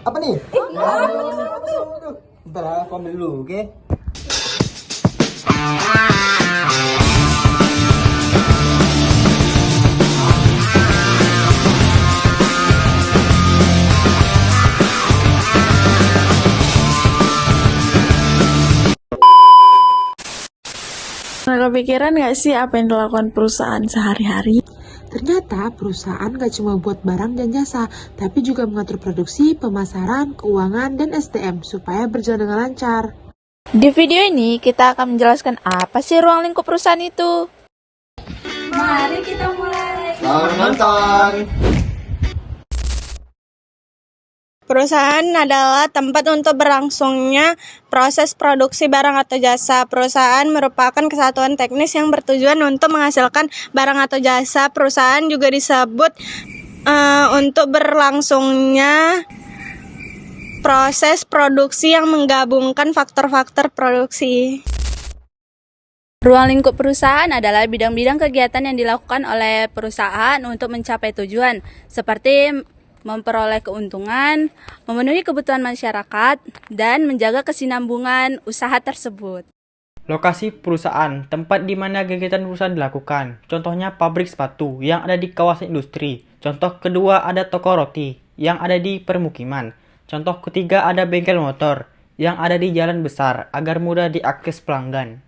Apa nih? Bentar ya, aku ambil dulu, oke? Pernah kepikiran nggak sih apa yang dilakukan perusahaan sehari-hari? Ternyata perusahaan gak cuma buat barang dan jasa, tapi juga mengatur produksi, pemasaran, keuangan, dan SDM supaya berjalan dengan lancar. Di video ini kita akan menjelaskan apa sih ruang lingkup perusahaan itu. Mari kita mulai. Selamat menonton! Perusahaan adalah tempat untuk berlangsungnya proses produksi barang atau jasa. Perusahaan merupakan kesatuan teknis yang bertujuan untuk menghasilkan barang atau jasa. Perusahaan juga disebut untuk berlangsungnya proses produksi yang menggabungkan faktor-faktor produksi. Ruang lingkup perusahaan adalah bidang-bidang kegiatan yang dilakukan oleh perusahaan untuk mencapai tujuan, seperti memperoleh keuntungan, memenuhi kebutuhan masyarakat, dan menjaga kesinambungan usaha tersebut. Lokasi perusahaan, tempat di mana kegiatan perusahaan dilakukan. Contohnya pabrik sepatu yang ada di kawasan industri. Contoh kedua ada toko roti yang ada di permukiman. Contoh ketiga ada bengkel motor yang ada di jalan besar agar mudah diakses pelanggan.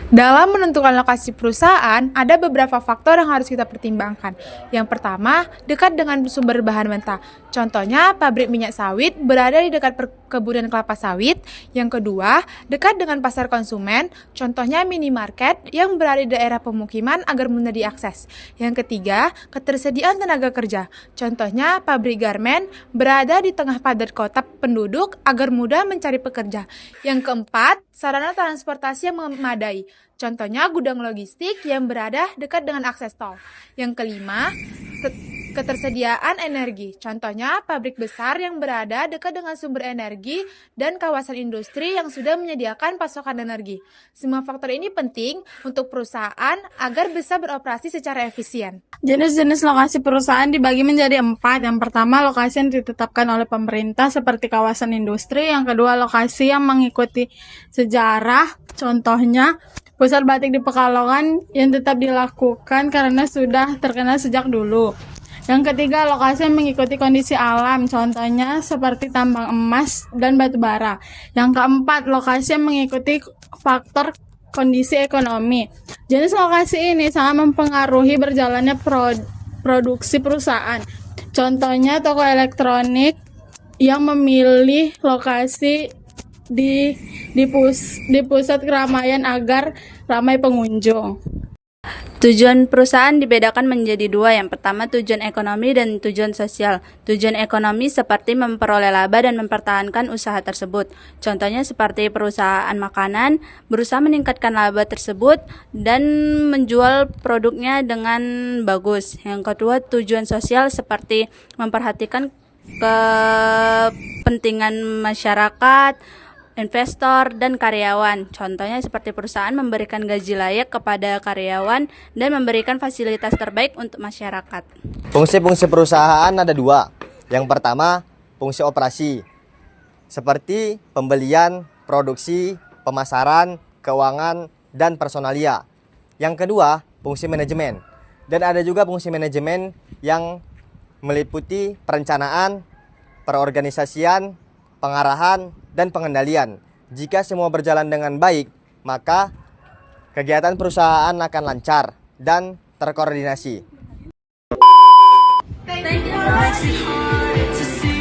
Dalam menentukan lokasi perusahaan, ada beberapa faktor yang harus kita pertimbangkan. Yang pertama, dekat dengan sumber bahan mentah. Contohnya, pabrik minyak sawit berada di dekat perkebunan kelapa sawit. Yang kedua, dekat dengan pasar konsumen. Contohnya, minimarket yang berada di daerah pemukiman agar mudah diakses. Yang ketiga, ketersediaan tenaga kerja. Contohnya, pabrik garmen berada di tengah padat kota penduduk agar mudah mencari pekerja. Yang keempat, sarana transportasi yang memadai. Contohnya gudang logistik yang berada dekat dengan akses tol. Yang kelima, ketersediaan energi. Contohnya pabrik besar yang berada dekat dengan sumber energi dan kawasan industri yang sudah menyediakan pasokan energi. Semua faktor ini penting untuk perusahaan agar bisa beroperasi secara efisien. Jenis-jenis lokasi perusahaan dibagi menjadi 4. Yang pertama, lokasi yang ditetapkan oleh pemerintah seperti kawasan industri. Yang kedua, lokasi yang mengikuti sejarah. Contohnya, pusat batik di Pekalongan yang tetap dilakukan karena sudah terkenal sejak dulu. Yang ketiga, lokasi yang mengikuti kondisi alam, contohnya seperti tambang emas dan batu bara. Yang keempat, lokasi yang mengikuti faktor kondisi ekonomi. Jenis lokasi ini sangat mempengaruhi berjalannya produksi perusahaan. Contohnya toko elektronik yang memilih lokasi di pusat keramaian agar ramai pengunjung. Tujuan perusahaan dibedakan menjadi 2. Yang pertama, tujuan ekonomi dan tujuan sosial. Tujuan ekonomi seperti memperoleh laba dan mempertahankan usaha tersebut. Contohnya seperti perusahaan makanan berusaha meningkatkan laba tersebut dan menjual produknya dengan bagus. Yang kedua, tujuan sosial seperti memperhatikan kepentingan masyarakat, investor, dan karyawan. Contohnya seperti perusahaan memberikan gaji layak kepada karyawan dan memberikan fasilitas terbaik untuk masyarakat. Fungsi-fungsi perusahaan ada 2. Yang pertama, fungsi operasi. Seperti pembelian, produksi, pemasaran, keuangan, dan personalia. Yang kedua, fungsi manajemen. Dan ada juga fungsi manajemen yang meliputi perencanaan, perorganisasian, pengarahan, dan pengendalian. Jika semua berjalan dengan baik, maka kegiatan perusahaan akan lancar dan terkoordinasi. Thank you for watching.